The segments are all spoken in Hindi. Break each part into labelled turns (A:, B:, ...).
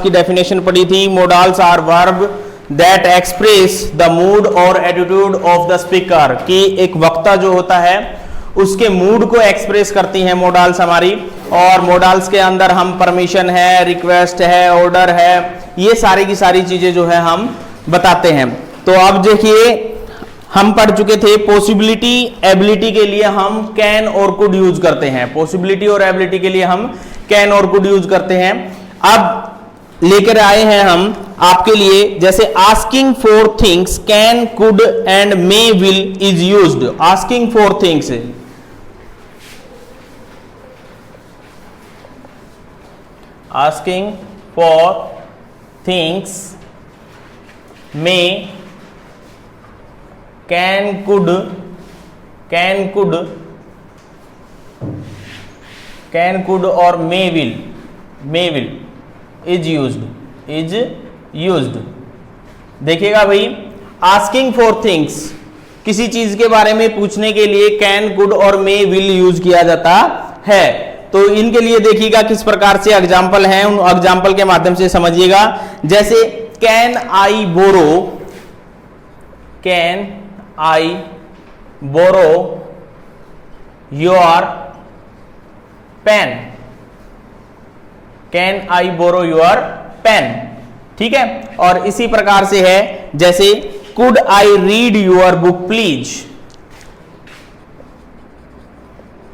A: की डेफिनेशन पढ़ी थी। Modals are verb that express the mood और एटीट्यूड ऑफ द स्पीकर, कि एक वक्ता जो होता है उसके मूड को एक्सप्रेस करती हैं मोडाल्स हमारी। और मोडाल्स के अंदर हम परमिशन है, रिक्वेस्ट है, ऑर्डर है, ये सारी की सारी चीजें जो है हम बताते हैं। तो अब देखिए हम पढ़ चुके थे पॉसिबिलिटी एबिलिटी के लिए हम कैन और कुड यूज करते हैं। पॉसिबिलिटी और एबिलिटी के लिए हम कैन और कुड यूज करते हैं। अब लेकर आए हैं हम आपके लिए, जैसे asking for things can could and may will is used. Asking for things, asking for things में कैन कुड और मे विल इज यूज्ड। देखिएगा भाई, आस्किंग फॉर थिंग्स, किसी चीज के बारे में पूछने के लिए कैन कुड और मे विल यूज किया जाता है। तो इनके लिए देखिएगा किस प्रकार से एग्जाम्पल हैं, उन एग्जाम्पल के माध्यम से समझिएगा। जैसे can I borrow your pen, can I borrow your pen, ठीक है। और इसी प्रकार से है, जैसे could I read your book please,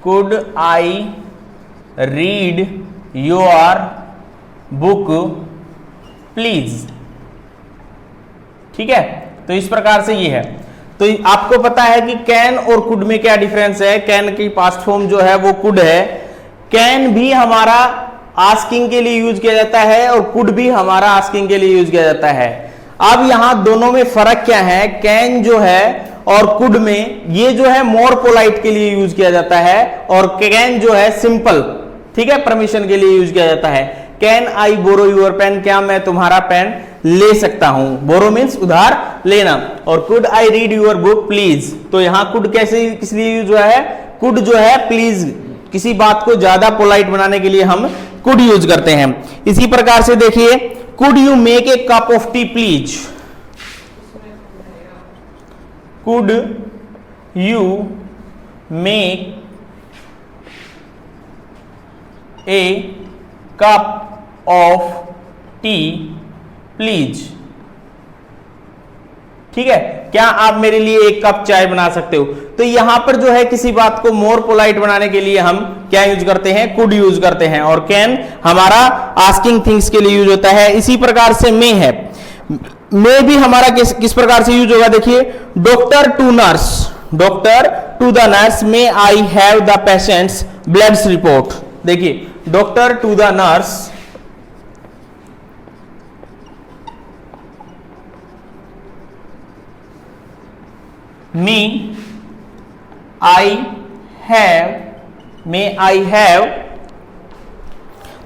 A: could I read your book please, ठीक है। तो इस प्रकार से ये है। तो आपको पता है कि कैन और कुड में क्या डिफरेंस है। कैन की पास्ट फॉर्म जो है वो कुड है। कैन भी हमारा आस्किंग के लिए यूज किया जाता है और कुड भी हमारा आस्किंग के लिए यूज किया जाता है। अब यहां दोनों में फर्क क्या है, कैन जो है और कुड में, ये जो है मोर पोलाइट के लिए यूज किया जाता है और कैन जो है सिंपल, ठीक है, परमिशन के लिए यूज किया जाता है। Can I borrow your pen, क्या मैं तुम्हारा पेन ले सकता हूं। बोरो मीन्स उधार लेना। और could I read your book please, तो यहां कुड कैसे किस लिए यूज हुआ है, कुड जो है प्लीज, किसी बात को ज्यादा पोलाइट बनाने के लिए हम कुड यूज करते हैं। इसी प्रकार से देखिए, could you make a cup of T please, could you make a cup of T please, ठीक है, क्या आप मेरे लिए एक कप चाय बना सकते हो। तो यहां पर जो है किसी बात को मोर पोलाइट बनाने के लिए हम क्या यूज करते हैं, कुड यूज करते हैं। और कैन हमारा आस्किंग थिंग्स के लिए यूज होता है। इसी प्रकार से मे है, मे भी हमारा किस प्रकार से यूज होगा, देखिए doctor to the nurse may I have the patient's blood report. देखिए doctor to the nurse, may I have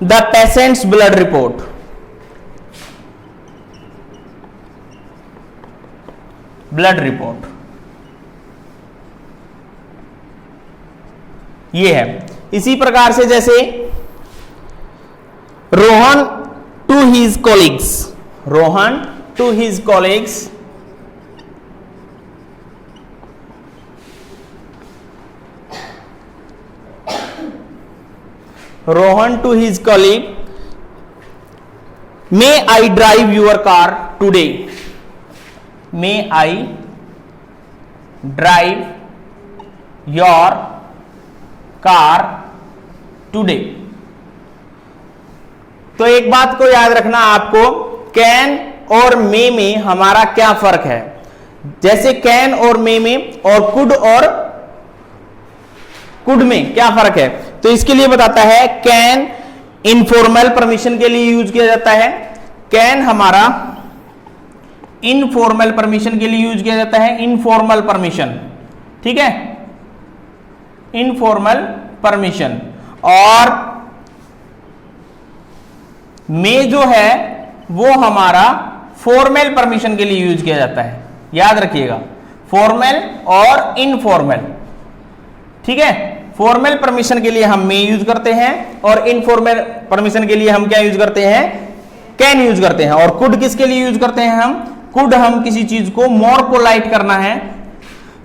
A: the patient's blood report, ये है। इसी प्रकार से जैसे Rohan to his colleagues, Rohan to his colleague, may I drive your car today, may I drive your car today. तो एक बात को याद रखना आपको, कैन और मे में हमारा क्या फर्क है। जैसे कैन और मे में और कुड में क्या फर्क है, तो इसके लिए बताता है। कैन इनफॉर्मल परमिशन के लिए यूज किया जाता है। कैन हमारा इनफॉर्मल परमिशन के लिए यूज किया जाता है, इनफॉर्मल परमिशन, ठीक है, इनफॉर्मल परमिशन। और मे जो है वो हमारा फॉर्मल परमिशन के लिए यूज किया जाता है। याद रखिएगा, फॉर्मल और इनफॉर्मल, ठीक है। फॉर्मल परमिशन के लिए हम मे यूज करते हैं और इनफॉर्मल परमिशन के लिए हम क्या यूज करते हैं, कैन यूज करते हैं। और कुड किसके लिए यूज करते हैं हम? कुड हम किसी चीज को मोर पोलाइट करना है,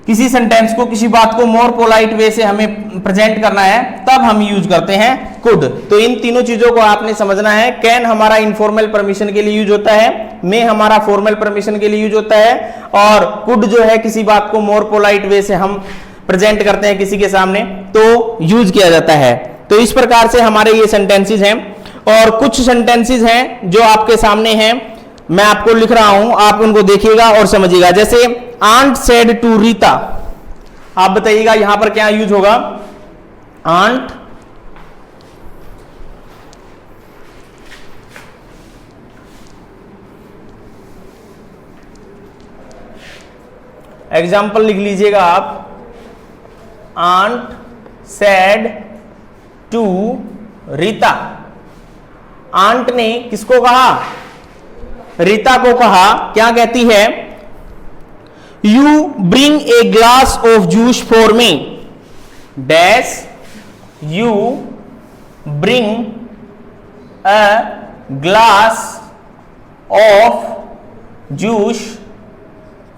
A: किसी सेंटेंस को, किसी बात को मोर पोलाइट वे से हमें प्रेजेंट करना है, तब हम यूज करते हैं कुड। तो इन तीनों चीजों को आपने समझना है। कैन हमारा इनफॉर्मल परमिशन के लिए यूज होता है, मे हमारा फॉर्मल परमिशन के लिए यूज होता है, और कुड जो है किसी बात को मोर पोलाइट वे से हम प्रेजेंट करते हैं किसी के सामने, तो यूज किया जाता है। तो इस प्रकार से हमारे ये सेंटेंसेस हैं। और कुछ सेंटेंसेस हैं जो आपके सामने हैं, मैं आपको लिख रहा हूं, आप उनको देखिएगा और समझिएगा। जैसे आंट सेड टू रीता, आप बताइएगा यहां पर क्या यूज होगा? आंट एग्जाम्पल लिख लीजिएगा आप। Aunt said to Rita, aunt ने किसको कहा? रीता को कहा। क्या कहती है? You bring a glass of juice for me, dash you bring a glass of juice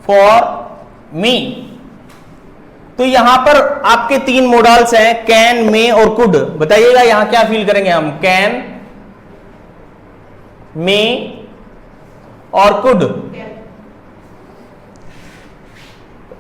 A: for me. तो यहां पर आपके तीन मॉडल्स हैं, कैन, मे और कुड। बताइएगा यहां क्या फील करेंगे हम? कैन, मे और could.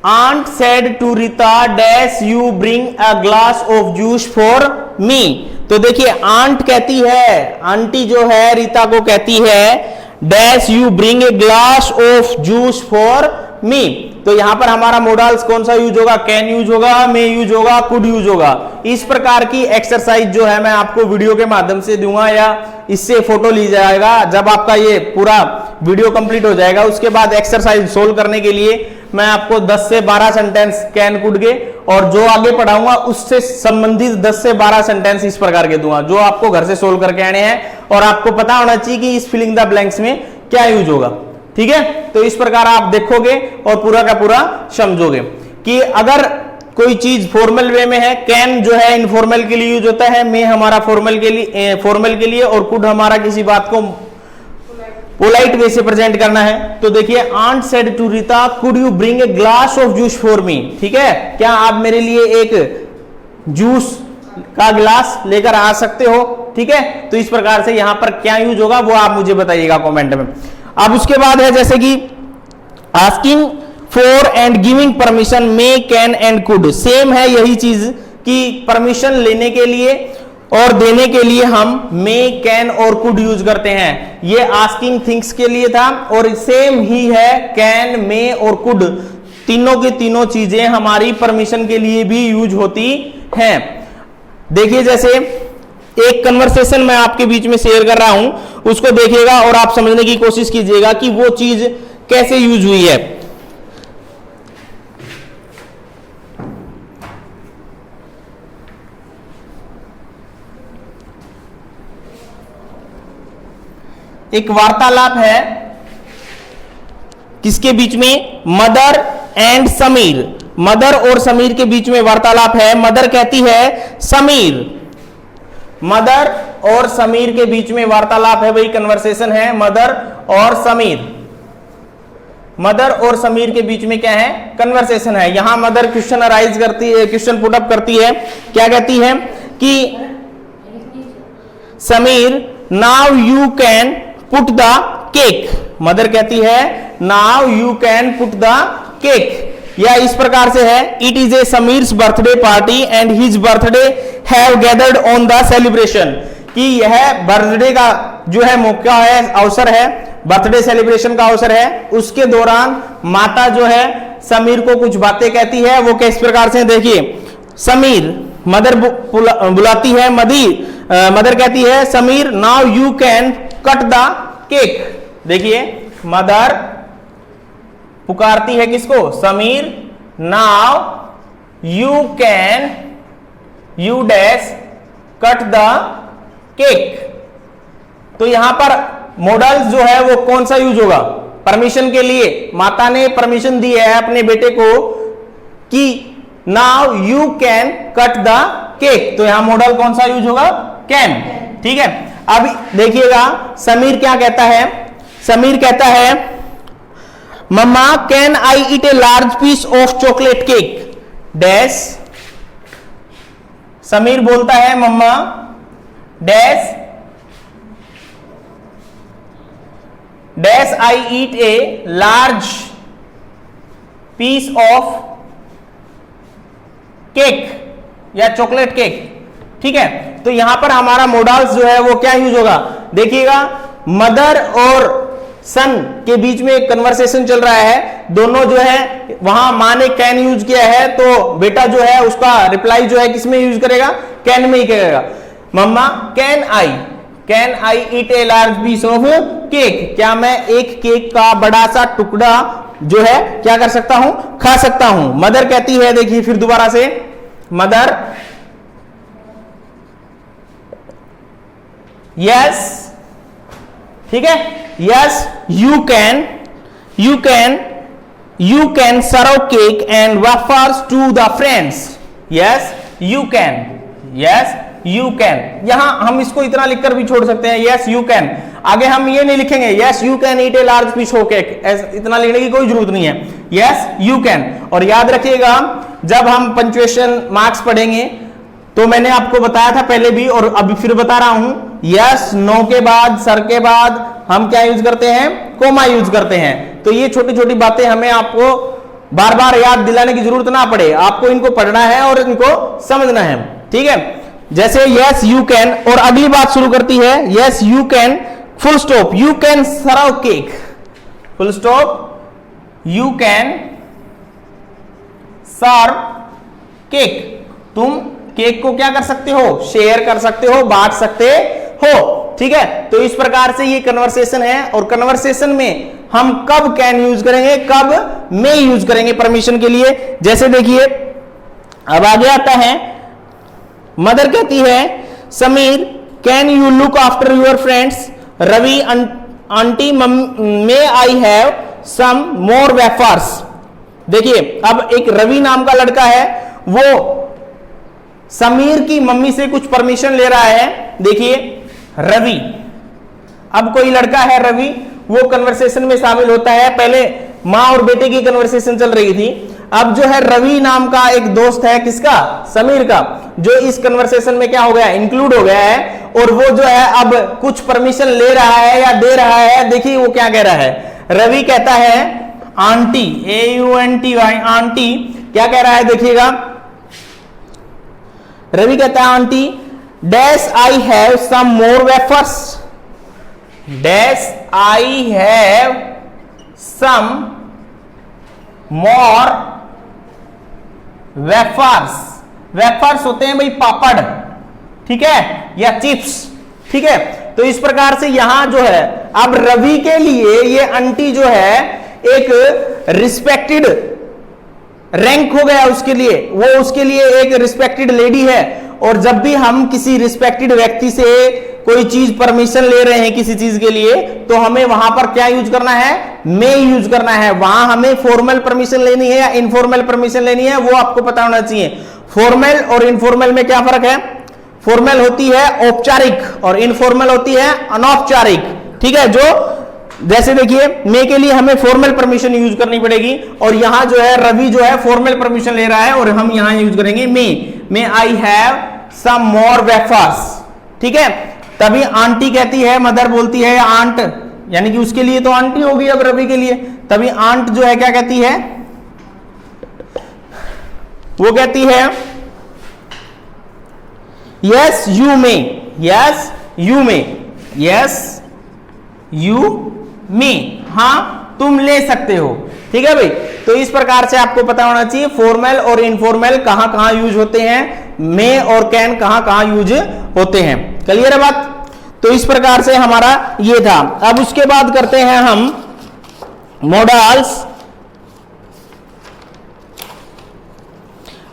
A: Aunt said to Rita dash you bring a glass of juice for me. तो देखिए आंट कहती है, आंटी जो है रीता को कहती है dash you bring a glass of juice for me. तो यहां पर हमारा मॉडल्स कौन सा यूज होगा? कैन यूज होगा, मे यूज होगा, कुड यूज होगा। इस प्रकार की एक्सरसाइज जो है मैं आपको वीडियो के माध्यम से दूंगा, या इससे फोटो ली जाएगा। जब आपका ये पूरा वीडियो कंप्लीट हो जाएगा, उसके बाद एक्सरसाइज सोल्व करने के लिए मैं आपको 10 से 12 सेंटेंस कैन, कुड के, और जो आगे पढ़ाऊंगा उससे संबंधित 10 से 12 सेंटेंस इस प्रकार के दूंगा, जो आपको घर से सोल्व करके आने हैं, और आपको पता होना चाहिए कि इस फिलिंग द ब्लैंक्स में क्या यूज होगा। ठीक है, तो इस प्रकार आप देखोगे और पूरा का पूरा समझोगे कि अगर कोई चीज फॉर्मल वे में है, कैन जो है इनफॉर्मल के लिए यूज होता है, मे हमारा फॉर्मल के लिए, और कुड हमारा किसी बात को पोलाइट वे से प्रेजेंट करना है। तो देखिए aunt said to Rita could you bring a glass of juice for me. ठीक है, क्या आप मेरे लिए एक जूस का गिलास लेकर आ सकते हो? ठीक है, तो इस प्रकार से यहां पर क्या यूज होगा वो आप मुझे बताइएगा कमेंट में। अब उसके बाद है जैसे कि asking for and giving permission, may, can and could. Same है यही चीज कि परमिशन लेने के लिए और देने के लिए हम मे, कैन और कुड यूज करते हैं। ये आस्किंग थिंग्स के लिए था, और सेम ही है कैन, मे और कुड। तीनों की तीनों चीजें हमारी परमिशन के लिए भी यूज होती हैं। देखिए जैसे एक कन्वर्सेशन मैं आपके बीच में शेयर कर रहा हूं, उसको देखिएगा और आप समझने की कोशिश कीजिएगा कि वो चीज कैसे यूज हुई है। एक वार्तालाप है किसके बीच में? Mother and Sameer. मदर और समीर के बीच में वार्तालाप है। मदर कहती है समीर, मदर और समीर के बीच में वार्तालाप है, वही कन्वर्सेशन है मदर और समीर। मदर और समीर के बीच में क्या है? कन्वर्सेशन है। यहां मदर क्वेश्चन अराइज करती है, क्वेश्चन पुट अप करती है। क्या कहती है कि Sameer now you can put the cake. Mother कहती है now you can put the cake, या इस प्रकार से है it is a Sameer's birthday party and his birthday have gathered on the celebration. कि यह बर्थडे का जो है मौका है, अवसर है, बर्थडे सेलिब्रेशन का अवसर है, उसके दौरान माता जो है समीर को कुछ बातें कहती है। वो किस प्रकार से? देखिए समीर, मदर बुलाती है, मदर कहती है Sameer now you can cut the cake. देखिए मदर पुकारती है किसको? Sameer, now you can you dash cut the cake. तो यहां पर मॉडल्स जो है वो कौन सा यूज होगा? परमिशन के लिए माता ने परमिशन दी है अपने बेटे को कि now you can cut the cake, तो यहां मॉडल कौन सा यूज होगा? कैन। ठीक है, अब देखिएगा समीर क्या कहता है, समीर कहता है mamma can I eat a large piece of chocolate cake dash. Sameer बोलता है mamma dash dash I eat a large piece of cake या चॉकलेट केक। ठीक है, तो यहां पर हमारा मोडाल्स जो है वो क्या यूज होगा, देखिएगा मदर और सन के बीच में एक कन्वर्सेशन चल रहा है, दोनों जो है वहां मां ने कैन यूज किया है, तो बेटा जो है उसका रिप्लाई जो है किसमें यूज करेगा, कैन में ही करेगा। Mamma can I eat a large piece of cake, क्या मैं एक केक का बड़ा सा टुकड़ा जो है क्या कर सकता हूं, खा सकता हूं। मदर कहती है, देखिए फिर दोबारा से मदर यस, ठीक है, yes you can serve cake and wafers to the friends. Yes you can, यहां हम इसको इतना लिखकर भी छोड़ सकते हैं, यस यू कैन। आगे हम ये नहीं लिखेंगे yes you can eat a large piece of cake, इतना लिखने की कोई जरूरत नहीं है, यस यू कैन। और याद रखिएगा जब हम पंक्चुएशन मार्क्स पढ़ेंगे तो मैंने आपको बताया था पहले भी और अभी फिर बता रहा हूं, यस नो के बाद सर के बाद हम क्या यूज करते हैं, कोमा यूज करते हैं। तो ये छोटी छोटी बातें हमें आपको बार बार याद दिलाने की जरूरत ना पड़े, आपको इनको पढ़ना है और इनको समझना है। ठीक है, जैसे यस यू कैन, और अगली बात शुरू करती है yes you can full stop you can serve cake, full stop you can serve cake, तुम केक को क्या कर सकते हो, शेयर कर सकते हो, बांट सकते हो। ठीक है, तो इस प्रकार से ये कन्वर्सेशन है, और कन्वर्सेशन में हम कब कैन यूज करेंगे, कब मे यूज करेंगे परमिशन के लिए। जैसे देखिए अब आगे आता है, मदर कहती है Sameer can you look after your friends, Ravi aunty may I have some more wafers. देखिए अब एक रवि नाम का लड़का है, वो समीर की मम्मी से कुछ परमिशन ले रहा है। देखिए रवि, अब कोई लड़का है रवि, वो कन्वर्सेशन में शामिल होता है। पहले मां और बेटे की कन्वर्सेशन चल रही थी, अब जो है रवि नाम का एक दोस्त है, किसका, समीर का, जो इस कन्वर्सेशन में क्या हो गया, इंक्लूड हो गया है, और वो जो है अब कुछ परमिशन ले रहा है या दे रहा है। देखिए वो क्या कह रहा है, रवि कहता है आंटी, AUNTY आंटी, क्या कह रहा है देखिएगा, रवि कहता है aunty dash I have some more wafers, dash I have some more wafers. Wafers होते हैं भाई पापड़, ठीक है, या चिप्स। ठीक है, तो इस प्रकार से यहां जो है अब रवि के लिए ये आंटी जो है एक रिस्पेक्टेड रैंक हो गया उसके लिए, वो उसके लिए एक रिस्पेक्टेड लेडी है। और जब भी हम किसी रिस्पेक्टेड व्यक्ति से कोई चीज परमिशन ले रहे हैं किसी चीज के लिए, तो हमें वहां पर क्या यूज करना है, मे यूज करना है। वहां हमें फॉर्मल परमिशन लेनी है या इनफॉर्मल परमिशन लेनी है, वो आपको पता होना चाहिए। फॉर्मल और इनफॉर्मल में क्या फर्क है, फॉर्मल होती है औपचारिक और इनफॉर्मल होती है अनौपचारिक। ठीक है, जो जैसे देखिए मे के लिए हमें फॉर्मल परमिशन यूज करनी पड़ेगी, और यहां जो है रवि जो है फॉर्मल परमिशन ले रहा है और हम यहां यूज करेंगे मे I have some more wafers. ठीक है, तभी आंटी कहती है, मदर बोलती है आंट, यानी कि उसके लिए तो आंटी होगी अब रवि के लिए, तभी आंट जो है क्या कहती है, वो कहती है yes you may, yes you may, yes you me, हां तुम ले सकते हो। ठीक है भाई, तो इस प्रकार से आपको पता होना चाहिए फॉर्मल और इनफॉर्मल कहां कहां यूज होते हैं, मे और कैन कहां कहां यूज होते हैं। क्लियर है बात? तो इस प्रकार से हमारा ये था। अब उसके बाद करते हैं हम मॉडल्स।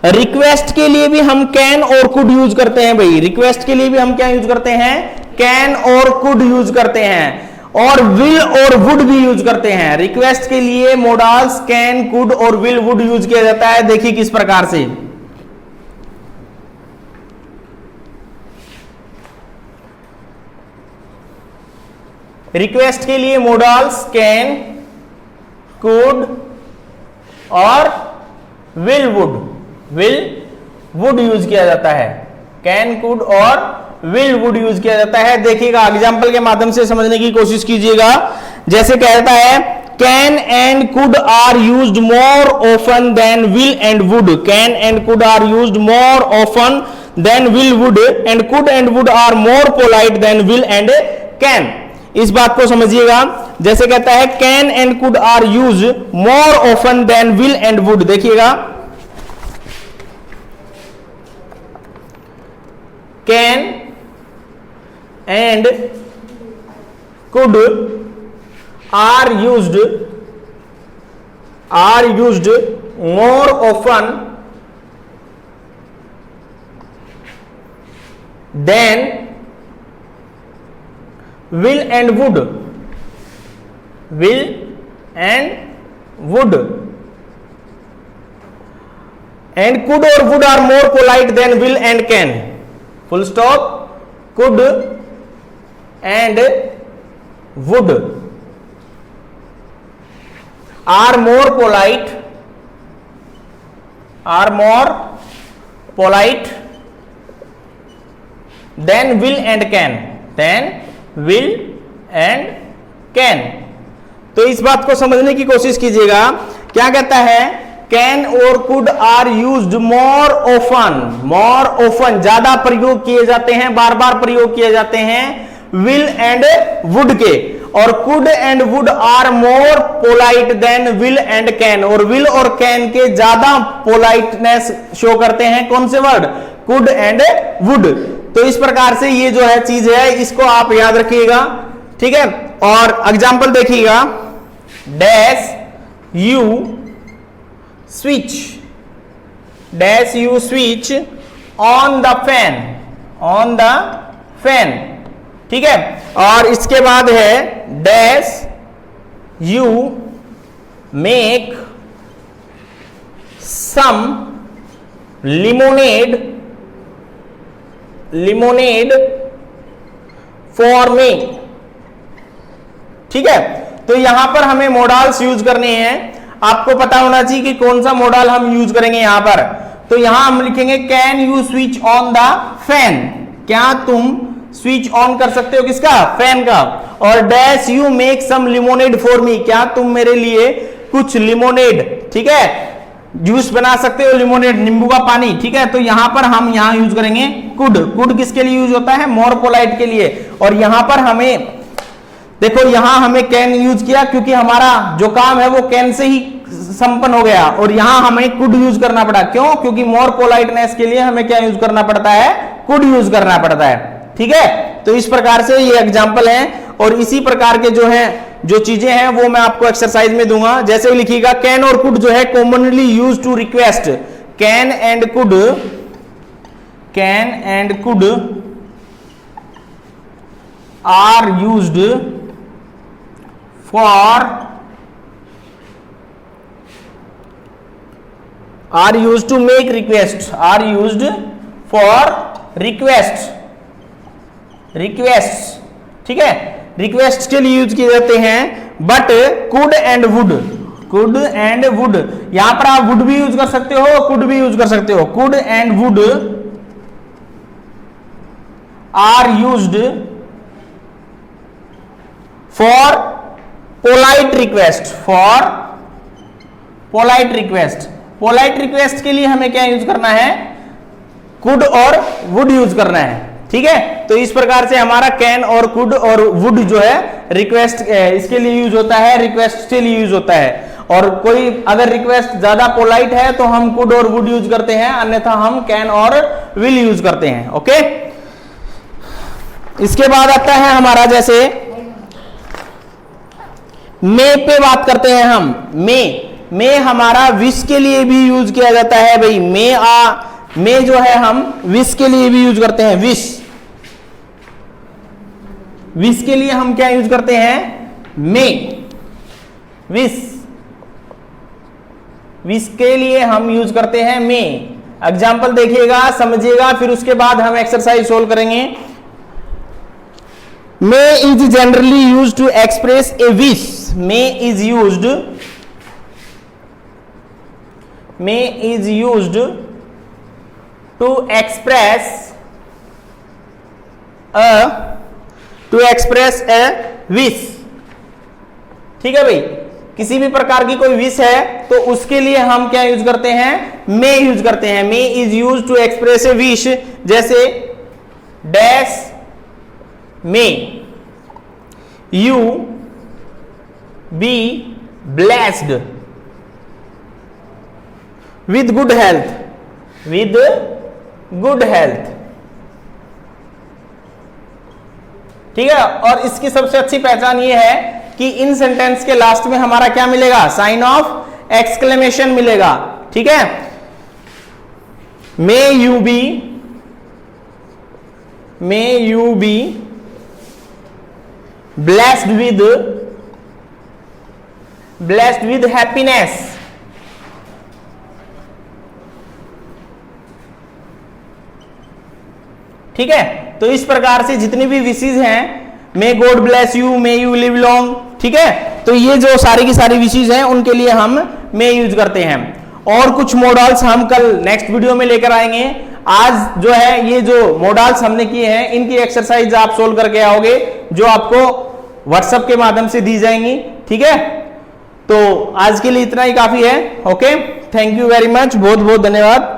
A: रिक्वेस्ट के लिए भी हम कैन और कुड यूज करते हैं भाई, रिक्वेस्ट के लिए भी हम क्या यूज करते हैं, कैन और कुड यूज करते हैं, और विल और वुड भी यूज करते हैं। रिक्वेस्ट के लिए मॉडल्स कैन, कुड और विल, वुड यूज किया जाता है। देखिए किस प्रकार से, रिक्वेस्ट के लिए मोडल्स कैन, कुड और विल वुड यूज किया जाता है। कैन, कुड और विल वुड यूज किया जाता है। देखिएगा एग्जाम्पल के माध्यम से समझने की कोशिश कीजिएगा। जैसे कहता है can and could are used more often than will and would. Can and could are used more often than will would and could and would are more polite than will and can. इस बात को समझिएगा। जैसे कहता है can and could are use more often than will and would. देखिएगा can and could are used more often than will and would and could or would are more polite than will and can. Full stop. Could and would are more polite than will and can. Will and can. तो इस बात को समझने की कोशिश कीजिएगा। क्या कहता है कैन और could are used more often ज्यादा प्रयोग किए जाते हैं, बार बार प्रयोग किए जाते हैं विल एंड वुड के। और could and would are more polite than will and can. और विल और कैन के ज्यादा पोलाइटनेस शो करते हैं कौन से वर्ड, कुड एंड वुड। तो इस प्रकार से ये जो है चीज है, इसको आप याद रखिएगा, ठीक है। और एग्जाम्पल देखिएगा dash you switch on the fan, ठीक है। और इसके बाद है dash you make some lemonade for me, ठीक है। तो यहां पर हमें मॉडल्स यूज करने हैं। आपको पता होना चाहिए कि कौन सा मॉडल हम यूज करेंगे यहां पर। तो यहां हम लिखेंगे can you switch on the fan, क्या तुम स्विच ऑन कर सकते हो किसका, फैन का। और dash you make some lemonade for me, क्या तुम मेरे लिए कुछ लिमोनेड, ठीक है, जूस बना सकते हो, लिमोनेड नींबू का पानी, ठीक है। तो यहां पर हम यहां यूज करेंगे कुड किसके लिए यूज होता है, मोर पोलाइट के लिए। और यहां पर हमें देखो, यहां हमें कैन यूज किया क्योंकि हमारा जो काम है वो कैन से ही संपन्न हो गया। और यहां हमें कुड यूज करना पड़ा, क्यों, क्योंकि मोर पोलाइटनेस के लिए हमें क्या यूज करना पड़ता है, कुड यूज करना पड़ता है, ठीक है। तो इस प्रकार से ये एग्जाम्पल है। और इसी प्रकार के जो चीजें हैं वो मैं आपको एक्सरसाइज में दूंगा। जैसे लिखिएगा कैन और कुड जो है commonly use to request, can and could are used to make request, request, ठीक है, रिक्वेस्ट के लिए यूज किए जाते हैं। बट कुड एंड वुड, यहां पर आप वुड भी यूज कर सकते हो, कुड भी यूज कर सकते हो। Could and would are used for polite request, polite request के लिए हमें क्या यूज करना है, कुड और वुड यूज करना है, ठीक है। तो इस प्रकार से हमारा कैन और कुड और वुड जो है रिक्वेस्ट इसके लिए यूज होता है, रिक्वेस्ट के लिए यूज होता है। और कोई अगर रिक्वेस्ट ज्यादा पोलाइट है तो हम कुड और वुड यूज करते हैं, अन्यथा हम कैन और विल यूज करते हैं, ओके। इसके बाद आता है हमारा, जैसे मे पे बात करते हैं हम। मे हमारा विश के लिए भी यूज किया जाता है भाई। मे जो है हम विश के लिए भी यूज करते हैं। विश के लिए हम क्या यूज करते हैं, मे। विश के लिए हम यूज करते हैं मे। एग्जाम्पल देखिएगा, समझिएगा, फिर उसके बाद हम एक्सरसाइज सोल्व करेंगे। May is generally used to express a wish, may is used to express a wish. ठीक है भाई, किसी भी प्रकार की कोई विश है तो उसके लिए हम क्या यूज करते हैं, मे यूज करते हैं। May is use to express a wish, जैसे dash may you be blessed with good health, with good health. ठीक है, और इसकी सबसे अच्छी पहचान ये है कि इन सेंटेंस के लास्ट में हमारा क्या मिलेगा, साइन ऑफ एक्सक्लेमेशन मिलेगा। ठीक है, मे you be blessed with happiness. ठीक है, तो इस प्रकार से जितनी भी विशेज हैं, may God bless you, may you live long, ठीक है, तो ये जो सारी की सारी विशेज हैं उनके लिए हम मे यूज करते हैं। और कुछ मॉडल्स हम कल नेक्स्ट वीडियो में लेकर आएंगे। आज जो है ये जो मॉडल्स हमने किए हैं इनकी एक्सरसाइज आप सोल्व करके आओगे, जो आपको व्हाट्सएप के माध्यम से दी जाएंगी। ठीक है, तो आज के लिए इतना ही काफी है। Okay, thank you very much, बहुत बहुत धन्यवाद।